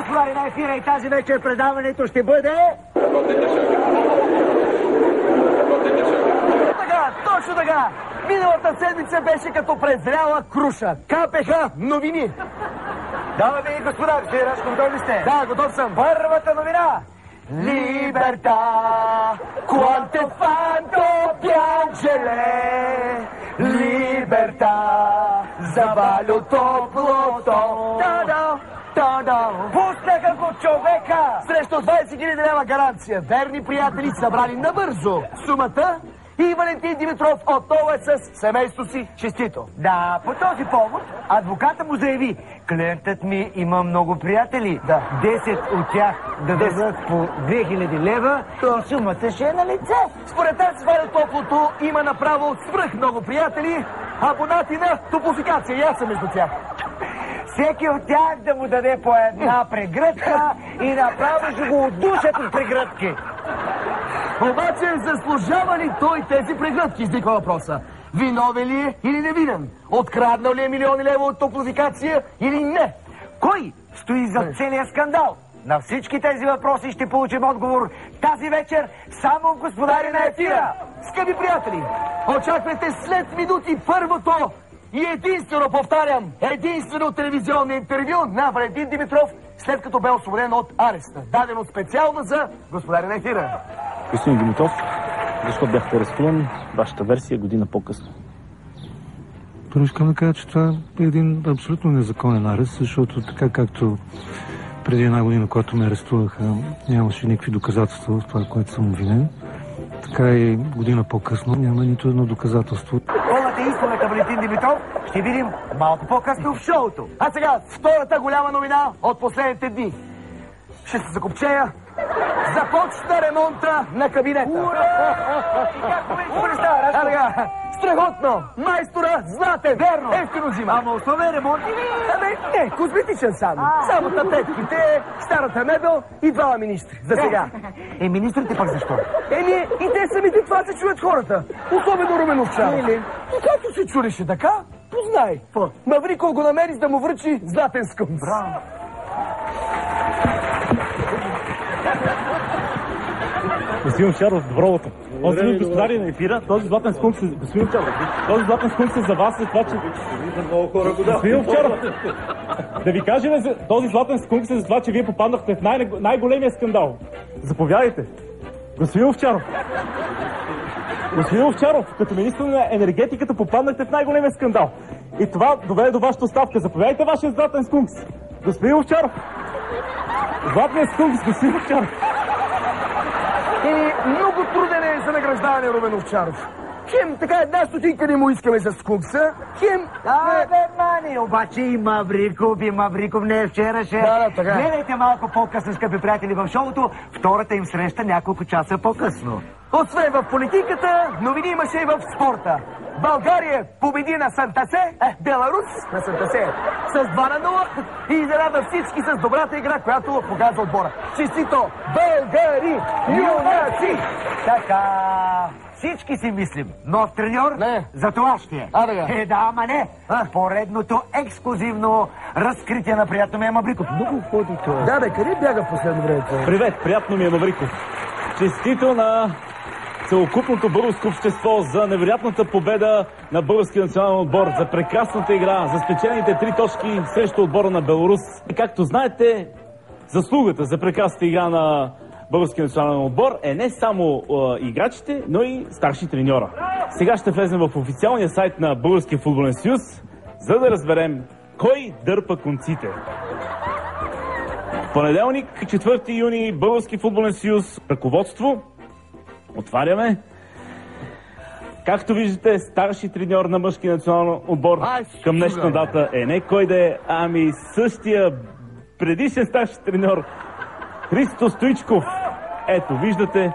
Господари на ефира, и тази вечер предаването ще бъде... Така, точно така. Миналата седмица беше като презряла круша. Капеха новини. Дами и господа, вие готови ли сте? Да, готов съм. Първата новина. Либерта, quante fanto piangere, libertà, завалю топлото. Пуснаха го човека срещу 20 000 лева гаранция. Верни приятели събрали набързо сумата и Валентин Димитров отново е с семейство си честито. Да, по този повод адвоката му заяви: клиентът ми има много приятели. Да. 10 от тях да дадат по 2000 лева и сумата ще е на лице. Според тази сваля топлото има направо свръх много приятели, абонати на топофикация. И аз съм между тях. Всеки от тях да му даде по една прегръдка и направо ще го отдушат от прегръдки. Обаче заслужава ли той тези прегръдки, издиква въпроса. Виновен ли е или невинен? Откраднал ли е милиони лева от топлофикация или не? Кой стои за целия скандал? На всички тези въпроси ще получим отговор тази вечер само в Господари на ефира. Скъпи приятели, очаквайте след минути първото и единствено, повтарям, единствено телевизионно интервю на Валентин Димитров, след като бе освободен от ареста, дадено специално за Господари на ефира. Господин Димитров, защо бяхте арестуван? Вашата версия година по-късно. Първо искам да кажа, че това е един абсолютно незаконен арест, защото така както преди една година, когато ме арестуваха, нямаше никакви доказателства в това, което съм обвинен, така и година по-късно няма нито едно доказателство. Пълната изповед на Валентин Димитров ще видим малко по-късно в шоуто. А сега втората голяма новина от последните дни. Ще се закопчея. Започна ремонта на кабинета. Ура! Страхотно! Майстора Златен! Верно! Ефтино взима! Ама основен ремонт или... Не, козметичен само. Само татетките, старата мебел и двама министри. За сега. Министрите пък защо? И те самите това се чуят хората. Особено Румен Овчаров. И както се чуреше така, познай. Маврикол го намери, за да му връчи златен скунс. Браво! Господин Овчаров, добро утро. От Господари на ефира, този златен скункс е... Господин Овчаров, този златен скункс е за вас, за това, че... Много хора го Господин Овчаров, да ви кажем, този златен скункс е за това, че вие попаднахте в най-големия скандал. Заповядайте. Господин Овчаров. Господин Овчаров, като министър на енергетиката попаднахте в най-големия скандал. И това доведе до вашата оставка. Заповядайте вашия златен скункс. Господин Овчаров. Златният скункс, господин Овчаров. Много труден е за награждаване Румен Овчаров. Хем така една стотинка не му искаме за скункса, хем... мани, обаче и Мавриков не е вчераше. Да, гледайте малко по-късно, скъпи приятели, в шоуто. Втората им среща няколко часа по-късно. Освен в политиката, новини имаше и в спорта. България победи на Сантасе, Беларус на Сантасе с 2-0 и изненада всички с добрата игра, която показва отбора. Честито, българи, юнаци! Така, всички си мислим. Нов треньор? Не. За това ще е. Ама не. Поредното ексклюзивно разкритие на приятно ми е Мавриков. Много ходи това. Да, къде бяга в последно време? Привет, приятно ми е Мавриков. Честито на целокупното българско общество за невероятната победа на българския национален отбор, за прекрасната игра, за спечелените 3 точки срещу отбора на Беларус. И както знаете, заслугата за прекрасната игра на българския национален отбор е не само играчите, но и старши треньора. Сега ще влезем в официалния сайт на Българския футболен съюз, за да разберем кой дърпа конците. В понеделник, 4 юни, Български футболен съюз, ръководство. Отваряме. Както виждате, старши треньор на мъжки национален отбор към днешна дата е не кой да е, ами същия предишен старши треньор Христо Стоичков. Ето, виждате,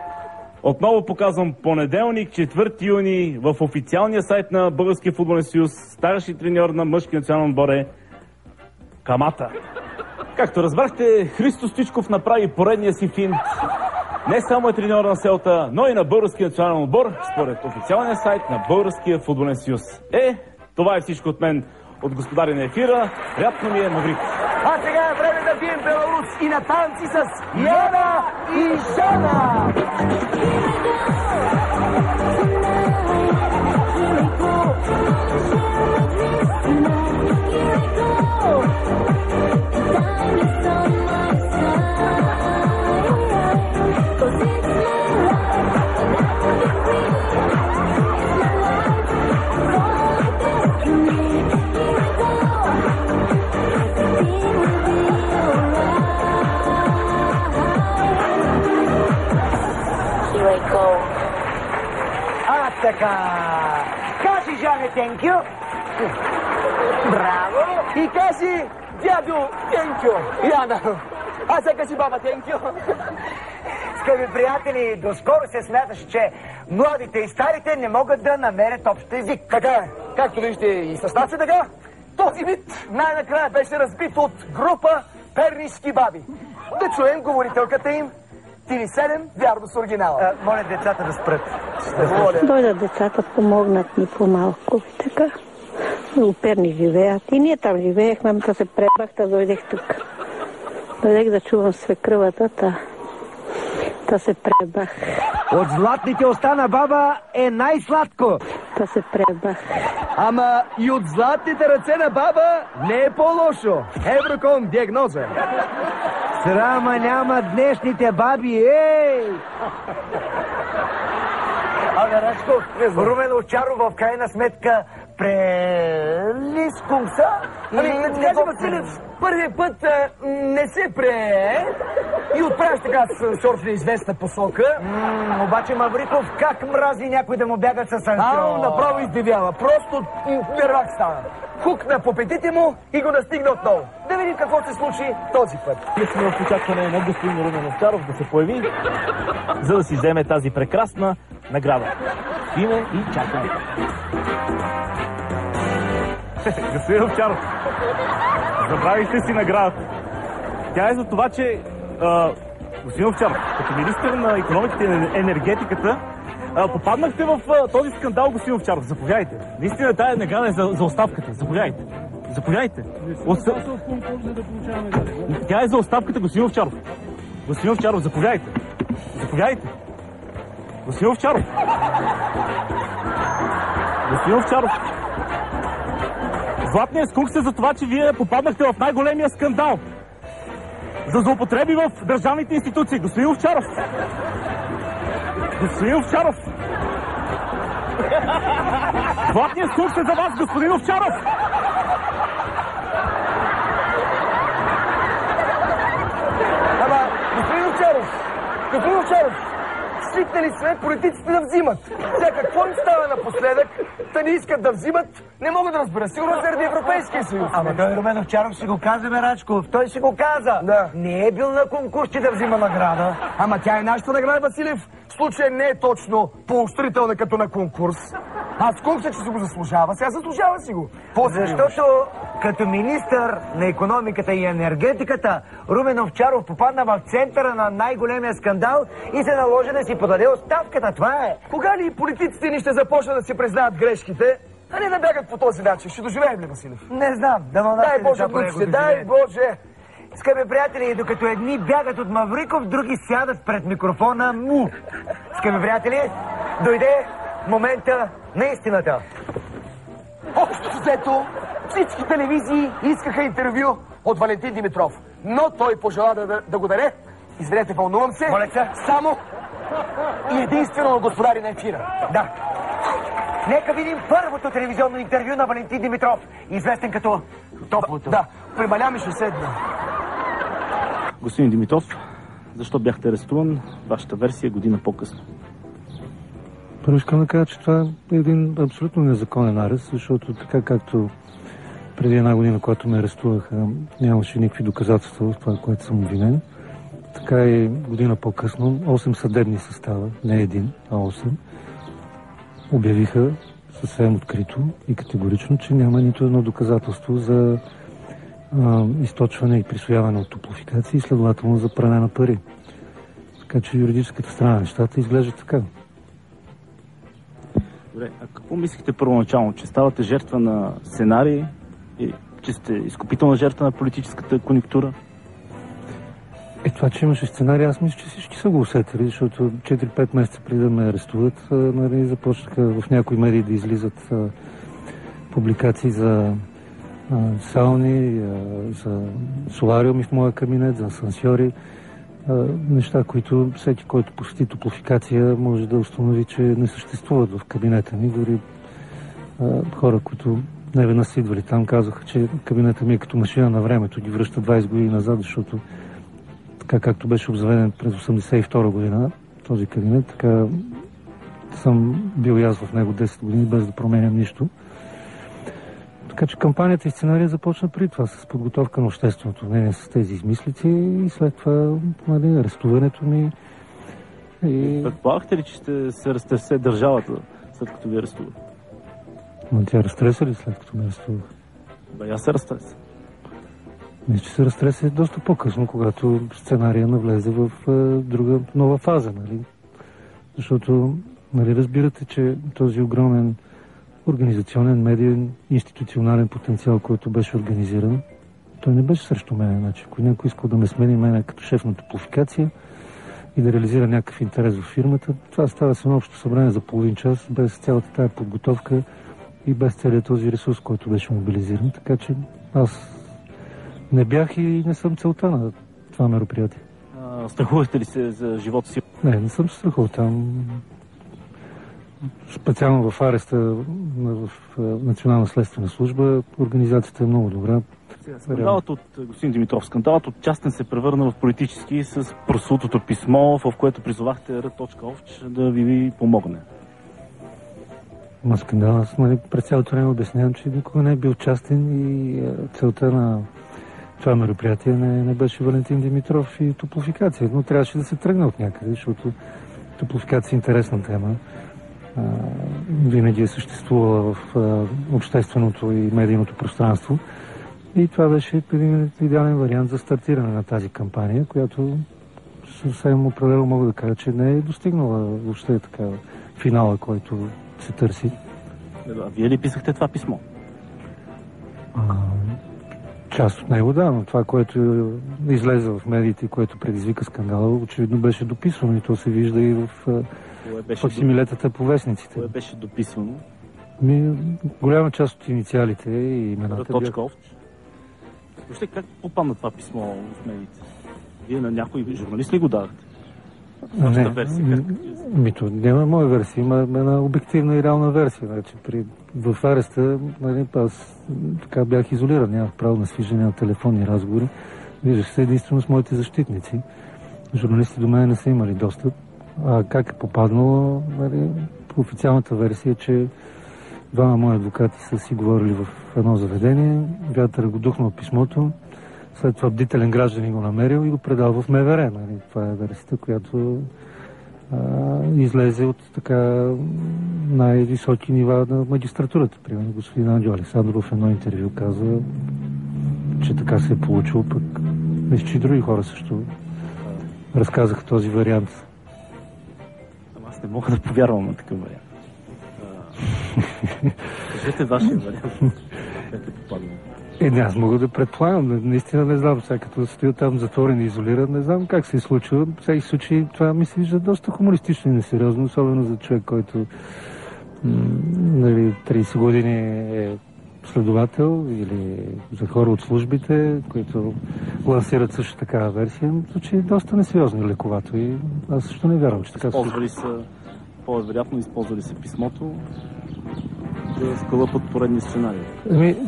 отново показвам понеделник, 4 юни, в официалния сайт на Българския футболен съюз, старши треньор на мъжки национален отбор е Камата. Както разбрахте, Христо Стоичков направи поредния си финт. Не само е треньор на Селта, но и на Българския национален отбор, според официалния сайт на Българския футболен съюз. Това е всичко от мен, от Господари на ефира. Приятно ми е, Мавриков. А сега е време да бием Беларус и на танци с Яна и Жана! Така, кажи, Жане, thank you. Браво. И кажи, дядо, thank you. Яна, а сега си баба, thank you. Скъпи приятели, доскоро се смяташе, че младите и старите не могат да намерят общ език. Така е, както вижте и с нас е така, този вид най-накрая беше разбит от група пернишки баби. Да чуем говорителката им. TV7, вярно с оригинала. Моля децата да спрат. Дойдат децата, помогнат ни по-малко. Така, много перни живеят. И ние там живеехме, ама се пребах, да дойдех тук. Дойдех да чувам свекръвата, та се пребах. От златните уста на баба е най-сладко. Та се пребах. Ама и от златните ръце на баба не е по-лошо. Евроком диагноза. Срама няма днешните баби, ей! Абе, Рашко, Румен Овчаров в крайна сметка прели скункса? Ами, да ти кажа, Василев, първият път не се прее и отправяш така с шорт в неизвестна посока. Обаче Мавриков как мрази някой да му бяга с анкро? Направо издивява. Просто нервак стана. Хукна по петите му и го настигна отново. Да видим какво се случи този път. Ние сме в очакване на господин Румен Овчаров да се появи, за да си вземе тази прекрасна награда. Стоиме и чакаме. Господин Овчаров, забравихте си наградата. Тя е за това, че господин Овчаров, като министър на икономиката и енергетиката, попаднахте в този скандал, господин Овчаров. Заповядайте. Наистина тая награда е за оставката. Заповядайте. Заповядайте. Тя е за оставката, господин Овчаров. Господин Овчаров, заповядайте. Заповядайте. Господин Овчаров. Господин Овчаров. Златният скункс е за това, че вие попаднахте в най-големия скандал. За злоупотреби в държавните институции. Господин Овчаров. Господин Овчаров. Златният скункс е за вас, господин Овчаров. Ама, господин Овчаров, свикнали сме политиците да взимат. Сега какво им става напоследък? Та не искат да взимат, не мога да разбера. Сигурно заради Европейския съюз. Ама той Румен Овчаров си го каза, Рачков. Той си го каза. Да. Не е бил на конкурс, че да взима награда. Ама тя е нашата награда, Василев. В случая не е точно поощрителна като на конкурс. Аз скункса, че си го заслужава. Сега заслужава си го. Защото като министър на икономиката и енергетиката, Румен Овчаров попадна в центъра на най-големия скандал и се наложи да си подаде оставката. Това е. Кога ли политиците ни ще започнат да си признаят грешките, а не да бягат по този начин? Ще доживеем ли, Василев? Не знам. Дай Боже, внуците, дай Боже. Скъпи приятели, докато едни бягат от Мавриков, други сядат пред микрофона му. Скъпи приятели, дойде момента на истината. Общо взето, всички телевизии искаха интервю от Валентин Димитров. Но той пожела да го даде. Извинете, вълнувам се. Моля се. Само и единствено на господари на ефира. Да. Нека видим първото телевизионно интервю на Валентин Димитров, известен като Топлото. Да, прималям и ще седна. Господин Димитров, защо бяхте арестуван? Вашата версия година по-късно. Първо искам да кажа, че това е един абсолютно незаконен арест, защото така както преди една година, когато ме арестуваха, нямаше никакви доказателства в това, което съм обвинен, така и година по-късно 8 съдебни състава, не един, а 8, обявиха съвсем открито и категорично, че няма нито едно доказателство за източване и присвояване от топлофикации и следователно за пране на пари. Така че юридическата страна на нещата изглежда така. Добре, а какво мислихте първоначално? Че ставате жертва на сценарии и че сте изкупителна жертва на политическата конюнктура? Това, че имаше сценарий, аз мисля, че всички са го усетили, защото 4-5 месеца преди да ме арестуват, нали, започнаха в някои медии да излизат публикации за сауни, за солариуми в моя кабинет, за асансьори. Неща, които всеки, който посети Топлофикация, може да установи, че не съществуват в кабинета ми. Дори хора, които не веднъж са идвали там, казаха, че кабинета ми е като машина на времето, ги връща 20 години назад, защото така както беше обзаведен през 1982 година този кабинет, така съм бил и аз в него 10 години, без да променям нищо. Така че кампанията и сценария започна преди това с подготовка на общественото мнение с тези измислици и след това, нали, арестуването ми. Предполагахте ли, че ще се разтресе държавата, след като ви арестуват? Но тя разтреса ли след като ме арестувах? Я се разтреса. Мисля, че се разтреса доста по-късно, когато сценария навлезе в друга нова фаза, нали? Защото, нали, разбирате, че този огромен организационен, медиен, институционален потенциал, който беше организиран, той не беше срещу мен. Значи, ако някой искал да ме смени мене като шеф на Топлофикация и да реализира някакъв интерес в фирмата, това става с едно общо събрание за половин час, без цялата тая подготовка и без целият този ресурс, който беше мобилизиран. Така че аз не бях и не съм целта на това мероприятие. Страхувахте ли се за живота си? Не съм се страхувал там. Специално в ареста в Национална следствена служба организацията е много добра. Скандалът от господин Димитров, скандалът от частен се превърна в политически с прослутото писмо, в което призовахте R.Овч да ви помогне. Скандал, аз, нали, през цялото време обяснявам, че никога не е бил частен и целта на това мероприятие не беше Валентин Димитров и Топлофикация, но трябваше да се тръгне от някъде, защото Топлофикация е интересна тема. Винаги е съществувала в общественото и медийното пространство. И това беше един идеален вариант за стартиране на тази кампания, която съвсем определено мога да кажа, че не е достигнала въобще така финала, който се търси. Вие ли писахте това писмо? Част от него, да, но това, което излезе в медиите и което предизвика скандала, очевидно беше дописано и то се вижда и в факсимилетата по вестниците. Кое беше дописано? Голяма част от инициалите и имената R.Овч. Въобще как попадна това писмо в медиите? Вие на някой журналист ли го дадахте? Вашата версия? Няма моя версия, има една обективна и реална версия. Значи, в ареста, нали, аз така бях изолиран, нямах право на свиждане на телефонни разговори. Виждах се единствено с моите защитници. Журналисти до мен не са имали достъп. А как е попаднало, нали, по официалната версия, че двама мои адвокати са си говорили в едно заведение, вятър го духнал писмото, след това бдителен гражданин го намерил и го предал в МВР. Нали. Това е версията, която излезе от така най-високи нива на магистратурата. Примерно господин Анджо Александров в едно интервю каза, че така се е получило, пък мисля, че и други хора също разказаха този вариант. Аз не мога да повярвам на такъв вариант. Кажете вашия вариант. Как е попаднал? Аз мога да предполагам. Наистина не знам. Сега като стоя там затворен и изолиран, не знам как се е случило. В всеки случай това ми се вижда доста хумористично и несериозно, особено за човек, който нали, 30 години е следовател или за хора от службите, които лансират също такава версия. Звучи доста несериозно и лековато и аз също не вярвам, че така се случва. По-вероятно използвали се писмото да скълъпат поредни сценарии.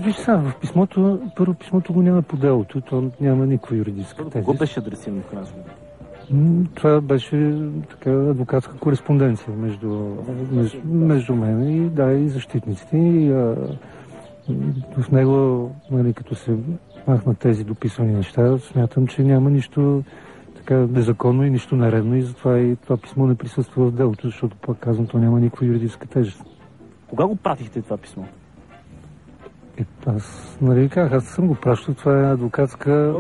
Виж сега, в писмото, първо писмото го няма по делото, то няма никаква юридическа тезис. Кого беше адресирано в крайна сметка? Това беше така адвокатска кореспонденция между мен и, да, и защитниците. И, в него, нали, като се махнат тези дописани неща, смятам, че няма нищо така незаконно и нищо наредно и затова и това писмо не присъства в делото, защото пак казвам, то няма никаква юридическа тежест. Кога го пратихте това писмо? Аз, нали аз съм го пращал, това е адвокатска,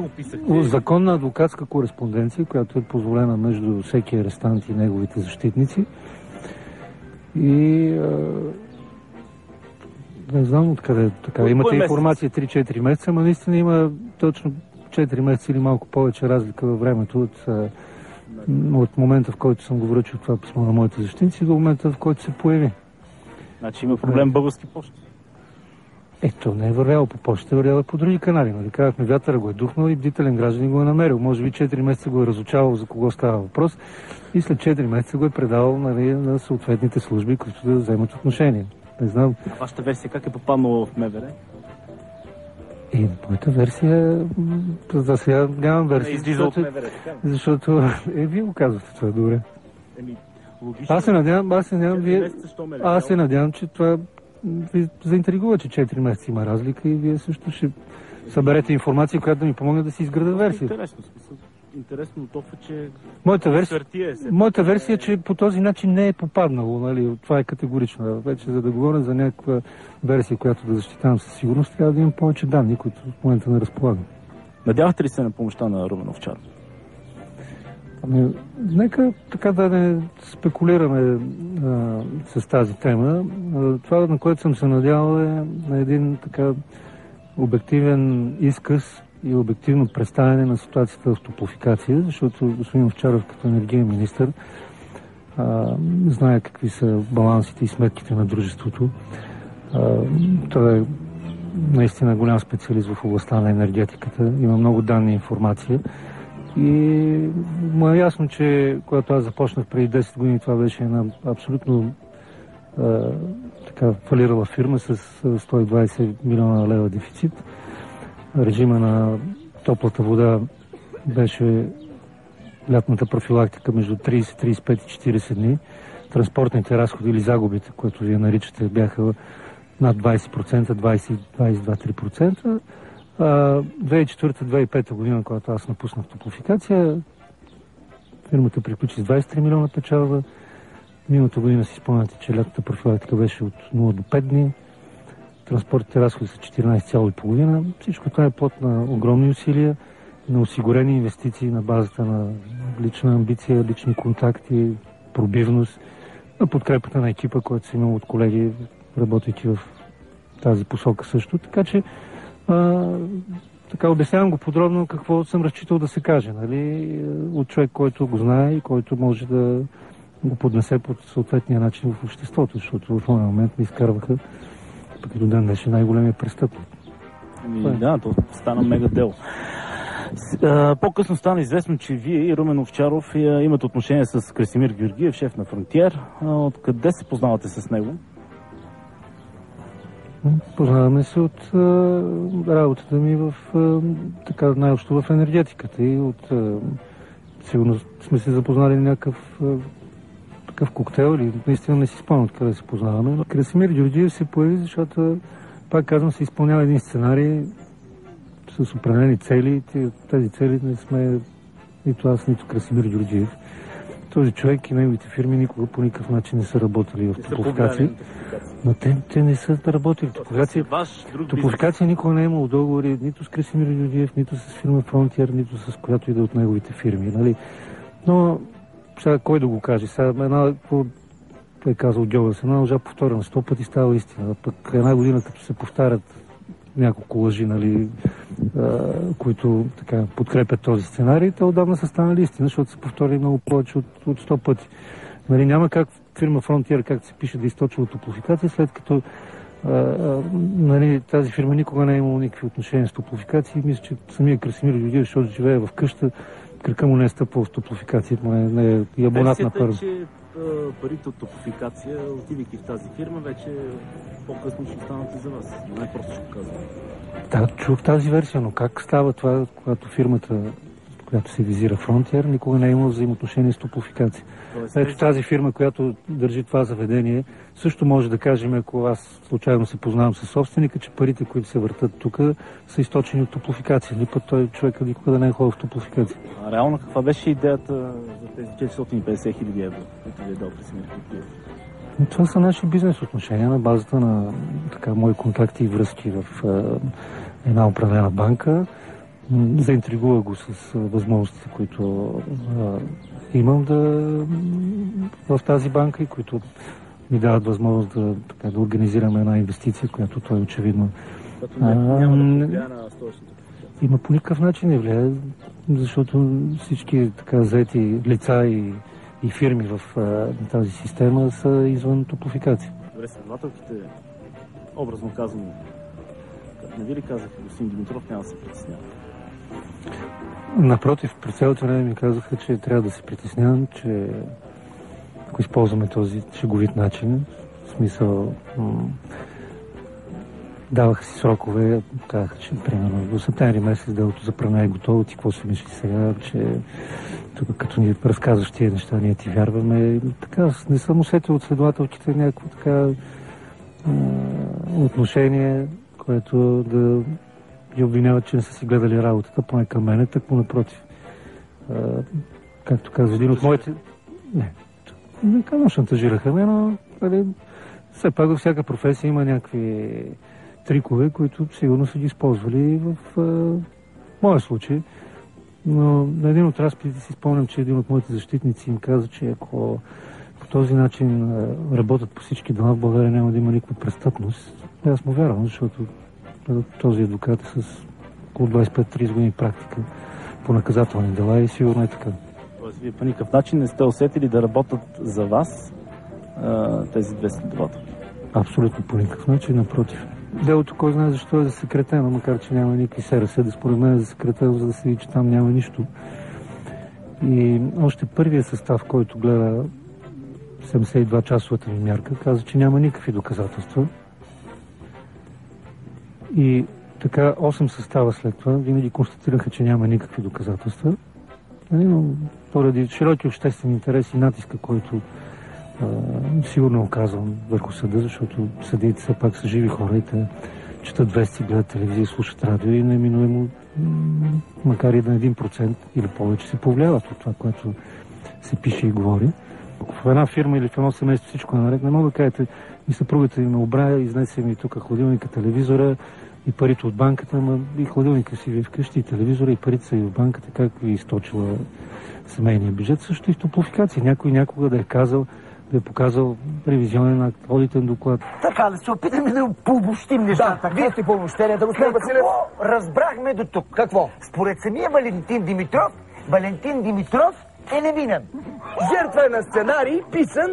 законна адвокатска кореспонденция, която е позволена между всеки арестант и неговите защитници. И не знам откъде така. Имате информация 3-4 месеца, но наистина има точно 4 месеца или малко повече разлика във времето от момента, в който съм го връчил това писмо на моите защитници до момента, в който се появи. Значи има проблем български почти. Ето, не е вървяло по почта, вървяло по други канали. Нали? Казахме, вятъра го е духнал и бдителен гражданин го е намерил. Може би 4 месеца го е разучавал за кого става въпрос и след 4 месеца го е предал, нали, на съответните служби, които да вземат отношение. Не знам. А вашата версия как е попаднала в МВР? Моята версия... За сега нямам версия, защото вие го казвате това, добре. Аз се надявам, че това ви заинтригува, че 4 месеца има разлика и вие също ще съберете информация, която да ми помогне да си изграда версията. Интересно, смисъл. Интересно толкова, че... Моята версия е, че по този начин не е попаднало, нали? Това е категорично. Вече за да говоря за някаква версия, която да защитавам със сигурност, трябва да имам повече данни, които в момента не разполагам. Надявахте ли се на помощта на Румен Овчаров? Нека така да не спекулираме с тази тема. Това, на което съм се надявал, е на един така обективен изказ и обективно представяне на ситуацията в Топлофикация, защото господин Овчаров като енергиен министър знае какви са балансите и сметките на дружеството. Той е наистина голям специалист в областта на енергетиката, има много данни и информация. И му е ясно, че когато аз започнах преди 10 години, това беше една абсолютно така фалирала фирма с 120 милиона лева дефицит. Режима на топлата вода беше лятната профилактика между 30, 35 и 40 дни. Транспортните разходи или загубите, които вие наричате, бяха над 20%, 22-3%. 2004-2005 година, когато аз напуснах Топлофикация, фирмата приключи с 23 милиона печалба. Миналата година си спомняте, че лятната профилактика беше от 0 до 5 дни. Транспортните разходи са 14,5. Всичко това е плод на огромни усилия, на осигурени инвестиции на базата на лична амбиция, лични контакти, пробивност, на подкрепата на екипа, който съм имал от колеги, работейки в тази посока също. Така че така обяснявам го подробно какво съм разчитал да се каже, нали? От човек, който го знае и който може да го поднесе по съответния начин в обществото, защото в този момент ми изкарваха пък и до ден днешен най-големия престъпник. Да, то стана мега дело. По-късно стана известно, че вие и Румен Овчаров имате отношение с Красимир Георгиев, шеф на Фронтиер. Откъде се познавате с него? Познаваме се от работата ми в така най-общо в енергетиката и от сигурно сме се запознали някакъв такъв коктейл или наистина не си спомням откъде се познаваме. Красимир Георгиев се появи, защото пак казвам, се изпълнява един сценарий с определени цели. Тези цели не сме нито аз, нито Красимир Георгиев. Този човек и неговите фирми никога по никакъв начин не са работили в Топлофикация. Но те не са работили. Топлофикация никога не е имало договори нито с Красимир Георгиев, нито с фирма Фронтиер, нито с която и да от неговите фирми. Нали? Но сега кой да го каже? Сега една, е казал Гьобелс, една лъжа повторена 100 пъти става истина. Пък една година, като се повтарят няколко лъжи, нали, които така подкрепят този сценарий, те отдавна са станали истина, защото се повтори много повече от 100 пъти. Нали, няма как фирма Frontier, както се пише, да източва от Топлофикация, след като нали, тази фирма никога не е имала никакви отношения с Топлофикация и мисля, че самия Красимир Георгиев, защото живее в къща, кръка му не е стъпвал в Топлофикация, не е и абонат на първо. Парите от Топлофикация, отивайки в тази фирма, вече по-късно ще станат и за вас. Не просто ще казвам. Да, чух тази версия, но как става това, когато фирмата, която се визира Frontier, никога не е имала взаимоотношение с Топлофикация? Ето тази фирма, която държи това заведение, също може да кажем, ако аз случайно се познавам с собственика, че парите, които се въртат тук, са източени от Топлофикация. Ни път той човека никога да не е ходил в Топлофикация. А реално каква беше идеята за тези 450 хиляди евро, които ви е дал Красимир Георгиев? Това са наши бизнес отношения на базата на така, мои контакти и връзки в една определена банка. Заинтригува го с възможностите, които имам в тази банка и които ми дават възможност да организираме една инвестиция, която той очевидно... Няма да повлияе на столичната Има по никакъв начин не влияе, защото всички така заети лица и фирми в тази система са извън топлофикация. Добре, следователките, образно казано, не ви ли казаха, господин Димитров няма да се притеснява? Напротив, през цялото време ми казаха, че трябва да се притеснявам, че ако използваме този шеговит начин, в смисъл даваха си срокове, казаха, че примерно до септември месец делото за пране е готово, ти какво си мисли сега, че тук като ни разказваш тия неща, ние ти вярваме. Така, не съм усетил от следователките някакво така отношение, което да ги обвиняват, че не са си гледали работата, поне към мене, тъкмо напротив. Както каза един от моите... Не казвам, шантажираха ме, но все пак във всяка професия има някакви трикове, които сигурно са ги използвали в моя случай. Но на един от разпитите си спомням, че един от моите защитници им каза, че ако по този начин работят по всички дела в България, няма да има никаква престъпност. Аз му вярвам, защото този адвокат е с около 25-30 години практика по наказателни дела и сигурно е така. Тоест, вие по никакъв начин не сте усетили да работят за вас тези две следователки? Абсолютно по никакъв начин, напротив. Делото кой знае защо е засекретено, макар че няма никакви СРС, да според мен е засекретено, за да се види, че там няма нищо. И още първият състав, който гледа 72-часовата ми мярка, каза, че няма никакви доказателства. И така 8 състава след това винаги констатираха, че няма никакви доказателства. Но поради широки обществени интереси и натиска, който сигурно оказвам върху съда, защото съдиите все пак са живи хора и те четат вести, гледат телевизия, слушат радио и неминуемо, макар и на 1% или повече, се повлияват от това, което се пише и говори. В една фирма или в едно семейство всичко е наред, не мога да кажете, и съпругата ми ме обрая, изнесе ми тук хладилника, телевизора и парите от банката, ама и хладилника си ви вкъщи, и телевизора, и парите са и в банката, как ви източила семейния бюджет. Също и в топлофикация. Някой някога да е казал, да е показал ревизионен акт, одитен доклад. Така, да се опитаме да пообобщим нещата. Вие сте по обобщенията, господин Василев. Какво разбрахме до тук? Какво? Според самия Валентин Димитров е невинен. Жертва е на сценарий, писан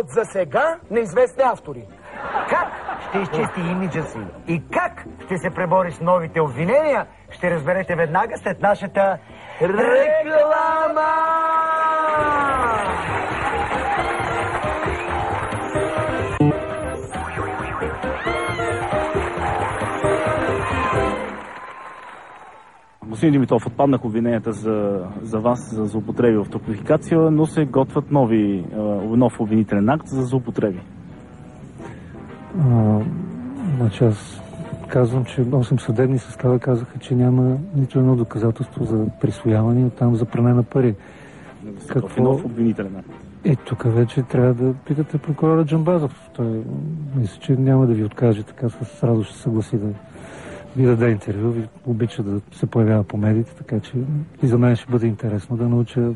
от засега неизвестни автори. Как ще изчисти имиджа си и как ще се пребори с новите обвинения, ще разберете веднага след нашата реклама! Господин Димитров, отпаднах обвиненията за вас за злоупотреби в топлофикация, но се готвят нов обвинителен акт за злоупотреби. Значи аз казвам, че 8 съдебни състава казаха, че няма нито едно доказателство за присвояване и оттам за пране на пари. Какво? Нов обвинителен акт. Тук вече трябва да питате прокурора Джамбазов. Той мисля, че няма да ви откаже така, с радост ще съгласи да ви даде интервю, ви обича да се появява по медиите, така че и за мен ще бъде интересно да науча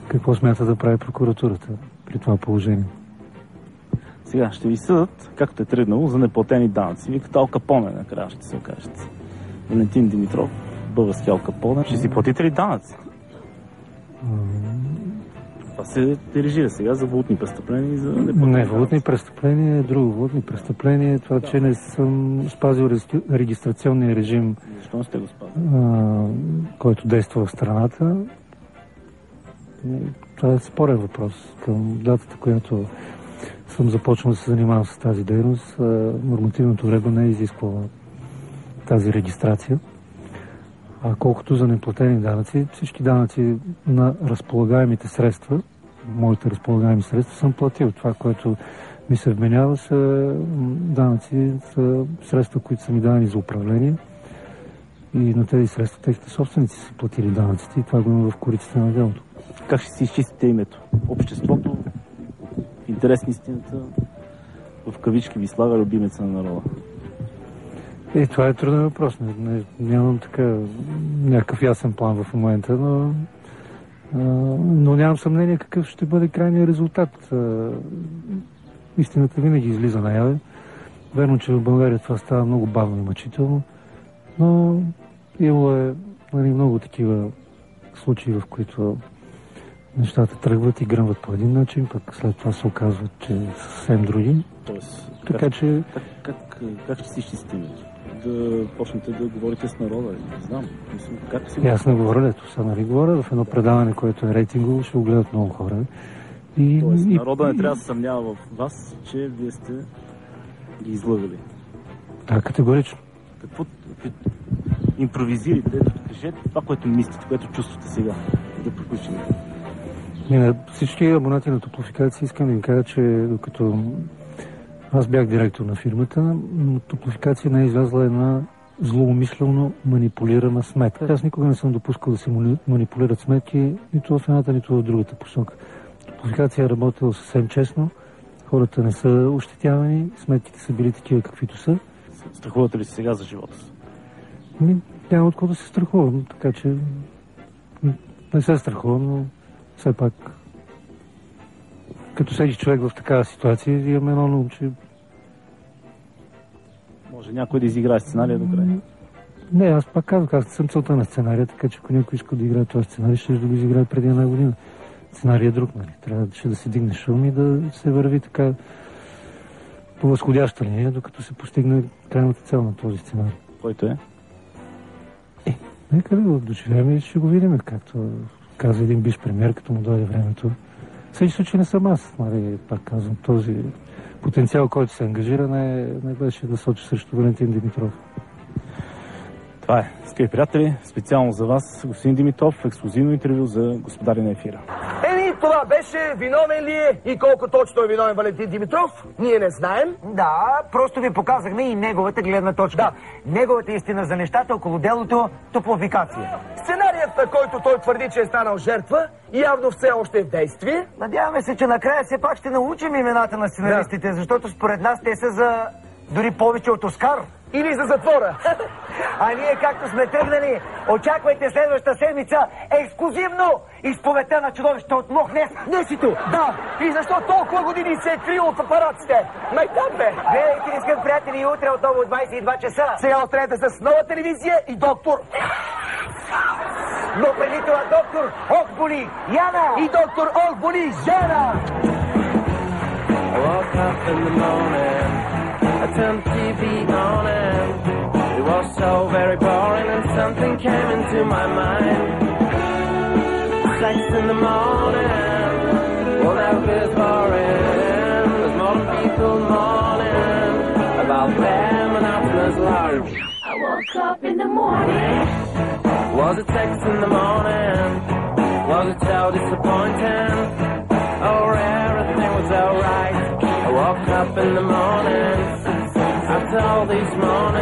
какво смята да прави прокуратурата при това положение. Сега ще ви съдат, както е тръгнало, за неплатени данъци. Вие като Ал Капоне накрая ще се окажете. Валентин Димитров, български Ал Капоне. Ще си платите ли данъци? Това се дирижира сега за валутни престъпления и за неплатени Не, валутни престъпления е друго. Валутни престъпления е това, че не съм спазил регистрационния режим. Защо не сте го спазили? Който действа в страната. Това е спорен въпрос. Към датата, която съм започнал да се занимавам с тази дейност, нормативното уредба не е изисквала тази регистрация. А колкото за неплатени данъци, всички данъци на разполагаемите средства, моите разполагаеми средства, съм платил. Това, което ми се вменява, са данъци, са средства, които са ми дадени за управление. И на тези средства техните собственици са платили данъците и това го има в кориците на делото. Как ще си изчистите името? Обществото, в интерес на истината, в кавички ви слага любимеца на народа. Това е труден въпрос. Нямам така някакъв ясен план в момента, но нямам съмнение какъв ще бъде крайният резултат. Истината винаги излиза наяве. Верно, че в България това става много бавно и мъчително, но Имало е много такива случаи, в които нещата тръгват и гръмват по един начин, пък след това се оказват, че са съвсем други. Тоест, така че... Как ще си изчистим? Да почнете да говорите с народа? Не знам. Как си... Аз не говоря, ето са, нали говоря в едно предаване, което е рейтингово, ще го гледат много хора. Тоест, народа не трябва да се съмнява в вас, че вие сте ги излъгали. Да, категорично. Какво импровизирайте, кажете това, което мислите, което чувствате сега, да приключим. Всички абонати на Топлофикация искам да им кажа, че докато аз бях директор на фирмата, Топлофикация не е излязла една злоумишлено манипулирана сметка. Аз никога не съм допускал да се манипулират сметки нито в едната, нито в другата посока. Топлофикация е работила съвсем честно, хората не са ощетявани, сметките са били такива каквито са. Страхувате ли си сега за живота си? Няма откъде да се страхувам, така че не се страхувам, но все пак като седи човек в такава ситуация, имаме едно наум, че... Може някой да изиграе сценария до края? Не, аз пак казвам, аз не съм целта на сценария, така че ако някой иска да играе този сценарий, ще да го изиграе преди една година. Сценарий е друг, нали? Трябва да се дигне шум и да се върви така по възходяща линия, докато се постигне крайната цел на този сценарий. Който е? Нека да го доживеем и ще го видим, както каза един биш премиер, като му дойде времето. Всеки случай не съм аз, нали, пак казвам, този потенциал, който се ангажира, не беше да сочи срещу Валентин Димитров. Това е, скъпи приятели, специално за вас, господин Димитров, ексклузивно интервю за Господари на ефира. Това беше, виновен ли е и колко точно е виновен Валентин Димитров, ние не знаем. Да, просто ви показахме и неговата гледна точка. Да. Неговата истина за нещата около делото Топлофикация. Сценарият, на който той твърди, че е станал жертва, явно все още е в действие. Надяваме се, че накрая все пак ще научим имената на сценаристите, защото според нас те са за дори повече от Оскар. Или за затвора. А ние, както сме тръгнали, очаквайте следващата седмица ексклюзивно изповедта на чудовището от Лох Нес. Несито! Да! И защо толкова години се е крил от апаратите? Майтап бе! Гледайте ни, скъпи приятели, утре отново от 22 часа. Сега останете с нова телевизия и доктор... Но преди това доктор Окболи Яна и доктор Окболи Жена! I turned the TV on and it was so very boring and something came into my mind. Sex in the morning will never be as boring as modern people mourning about them and afternoon's lunch. I woke up in the morning. Was it sex in the morning? Was it so disappointing? Oh, everything was alright. I woke up in the morning after all these mornings.